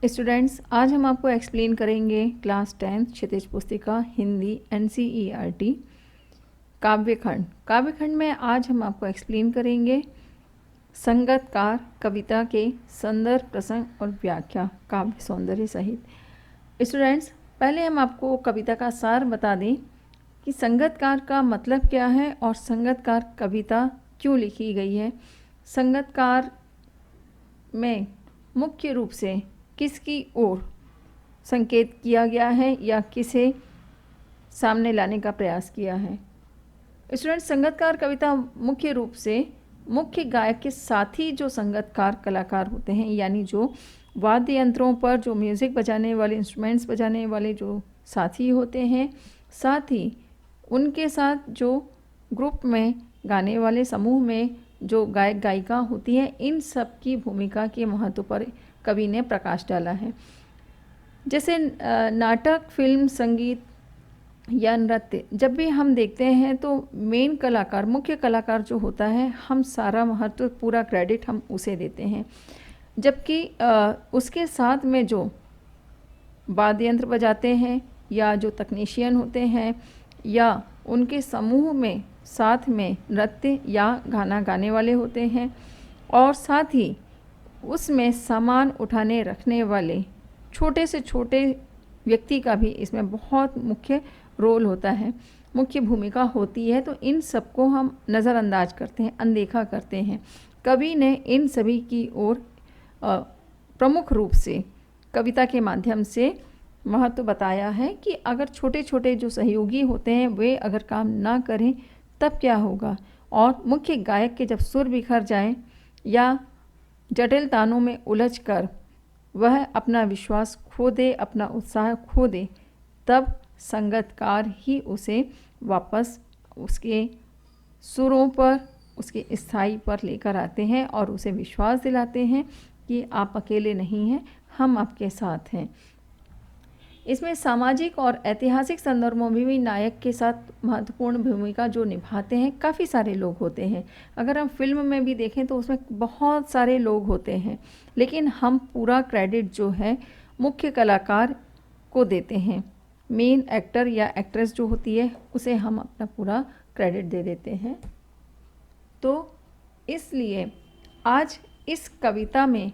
Students, आज हम आपको एक्सप्लेन करेंगे क्लास 10 क्षितिज पुस्तिका हिंदी NCERT काव्यखंड। काव्यखंड में आज हम आपको एक्सप्लेन करेंगे संगतकार कविता के संदर्भ, प्रसंग और व्याख्या काव्य सौंदर्य सहित। स्टूडेंट्स, पहले हम आपको कविता का सार बता दें कि संगतकार का मतलब क्या है और संगतकार कविता क्यों लिखी गई है। संगतकार में मुख्य रूप से किसकी ओर संकेत किया गया है या किसे सामने लाने का प्रयास किया है। स्टूडेंट, संगतकार कविता मुख्य रूप से मुख्य गायक के साथ ही जो संगतकार कलाकार होते हैं, यानी जो वाद्य यंत्रों पर जो म्यूज़िक बजाने वाले, इंस्ट्रूमेंट्स बजाने वाले जो साथी होते हैं, साथ ही उनके साथ जो ग्रुप में गाने वाले समूह में जो गायक गायिका होती हैं, इन सब की भूमिका के महत्व पर कवि ने प्रकाश डाला है। जैसे नाटक, फिल्म, संगीत या नृत्य जब भी हम देखते हैं तो मेन कलाकार, मुख्य कलाकार जो होता है, हम सारा महत्व, पूरा क्रेडिट हम उसे देते हैं, जबकि उसके साथ में जो वाद्य यंत्र बजाते हैं या जो तकनीशियन होते हैं या उनके समूह में साथ में नृत्य या गाना गाने वाले होते हैं और साथ ही उसमें सामान उठाने रखने वाले छोटे से छोटे व्यक्ति का भी इसमें बहुत मुख्य रोल होता है, मुख्य भूमिका होती है। तो इन सबको हम नज़रअंदाज करते हैं, अनदेखा करते हैं। कवि ने इन सभी की ओर प्रमुख रूप से कविता के माध्यम से महत्व बताया है कि अगर छोटे छोटे जो सहयोगी होते हैं वे अगर काम ना करें तब क्या होगा, और मुख्य गायक के जब सुर बिखर जाएं या जटिल तानों में उलझकर वह अपना विश्वास खो दे, अपना उत्साह खो दे, तब संगतकार ही उसे वापस उसके सुरों पर, उसके स्थाई पर लेकर आते हैं और उसे विश्वास दिलाते हैं कि आप अकेले नहीं हैं, हम आपके साथ हैं। इसमें सामाजिक और ऐतिहासिक संदर्भों में भी नायक के साथ महत्वपूर्ण भूमिका जो निभाते हैं काफ़ी सारे लोग होते हैं। अगर हम फिल्म में भी देखें तो उसमें बहुत सारे लोग होते हैं, लेकिन हम पूरा क्रेडिट जो है मुख्य कलाकार को देते हैं। मेन एक्टर या एक्ट्रेस जो होती है उसे हम अपना पूरा क्रेडिट दे देते हैं। तो इसलिए आज इस कविता में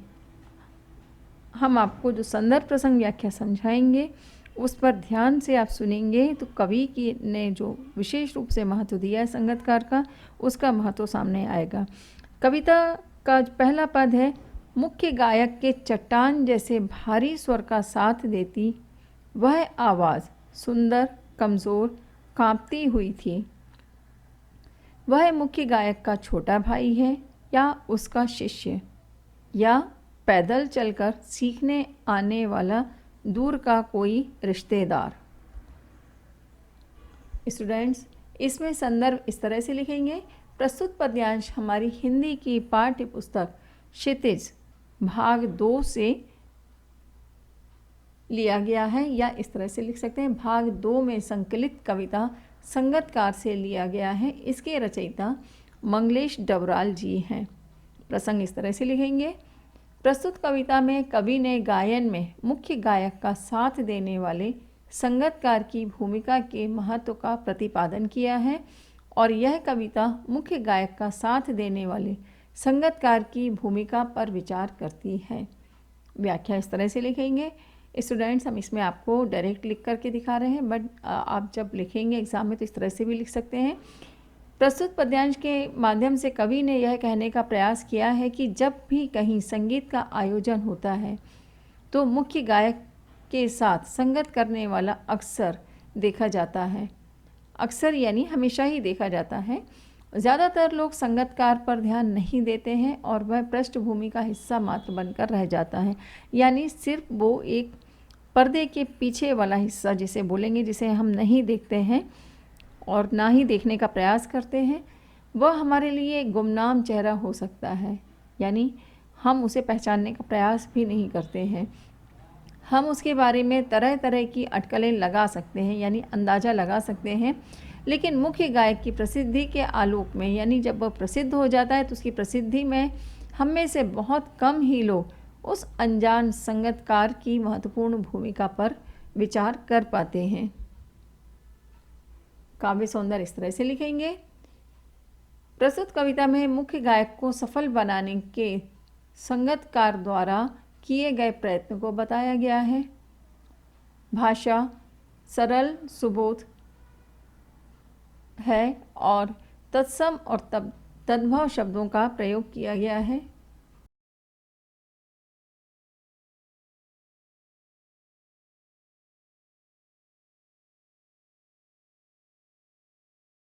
हम आपको जो संदर्भ, प्रसंग, व्याख्या समझाएंगे उस पर ध्यान से आप सुनेंगे तो कवि की ने जो विशेष रूप से महत्व दिया है संगतकार का, उसका महत्व सामने आएगा। कविता का पहला पद है, मुख्य गायक के चट्टान जैसे भारी स्वर का साथ देती वह आवाज़ सुंदर, कमज़ोर, कांपती हुई थी। वह मुख्य गायक का छोटा भाई है या उसका शिष्य या पैदल चलकर सीखने आने वाला दूर का कोई रिश्तेदार। स्टूडेंट्स, इसमें संदर्भ इस तरह से लिखेंगे। प्रस्तुत पद्यांश हमारी हिंदी की पाठ्य पुस्तक क्षितिज भाग 2 से लिया गया है, या इस तरह से लिख सकते हैं, भाग 2 में संकलित कविता संगतकार से लिया गया है। इसके रचयिता मंगलेश डबराल जी हैं। प्रसंग इस तरह से लिखेंगे। प्रस्तुत कविता में कवि ने गायन में मुख्य गायक का साथ देने वाले संगतकार की भूमिका के महत्व का प्रतिपादन किया है और यह कविता मुख्य गायक का साथ देने वाले संगतकार की भूमिका पर विचार करती है। व्याख्या इस तरह से लिखेंगे। स्टूडेंट्स, हम इसमें आपको डायरेक्ट लिख करके दिखा रहे हैं, बट आप जब लिखेंगे एग्ज़ाम में तो इस तरह से भी लिख सकते हैं। प्रस्तुत पद्यांश के माध्यम से कवि ने यह कहने का प्रयास किया है कि जब भी कहीं संगीत का आयोजन होता है तो मुख्य गायक के साथ संगत करने वाला अक्सर देखा जाता है। अक्सर यानी हमेशा ही देखा जाता है। ज़्यादातर लोग संगतकार पर ध्यान नहीं देते हैं और वह पृष्ठभूमि का हिस्सा मात्र बनकर रह जाता है, यानी सिर्फ वो एक पर्दे के पीछे वाला हिस्सा जिसे बोलेंगे, जिसे हम नहीं देखते हैं और ना ही देखने का प्रयास करते हैं, वह हमारे लिए गुमनाम चेहरा हो सकता है, यानी हम उसे पहचानने का प्रयास भी नहीं करते हैं। हम उसके बारे में तरह तरह की अटकलें लगा सकते हैं, यानी अंदाज़ा लगा सकते हैं, लेकिन मुख्य गायक की प्रसिद्धि के आलोक में, यानी जब वह प्रसिद्ध हो जाता है तो उसकी प्रसिद्धि में हम में से बहुत कम ही लोग उस अनजान संगीतकार की महत्वपूर्ण भूमिका पर विचार कर पाते हैं। काव्य सौंदर्य इस तरह से लिखेंगे। प्रस्तुत कविता में मुख्य गायक को सफल बनाने के संगीतकार द्वारा किए गए प्रयत्न को बताया गया है। भाषा सरल सुबोध है और तत्सम और तद्भव शब्दों का प्रयोग किया गया है।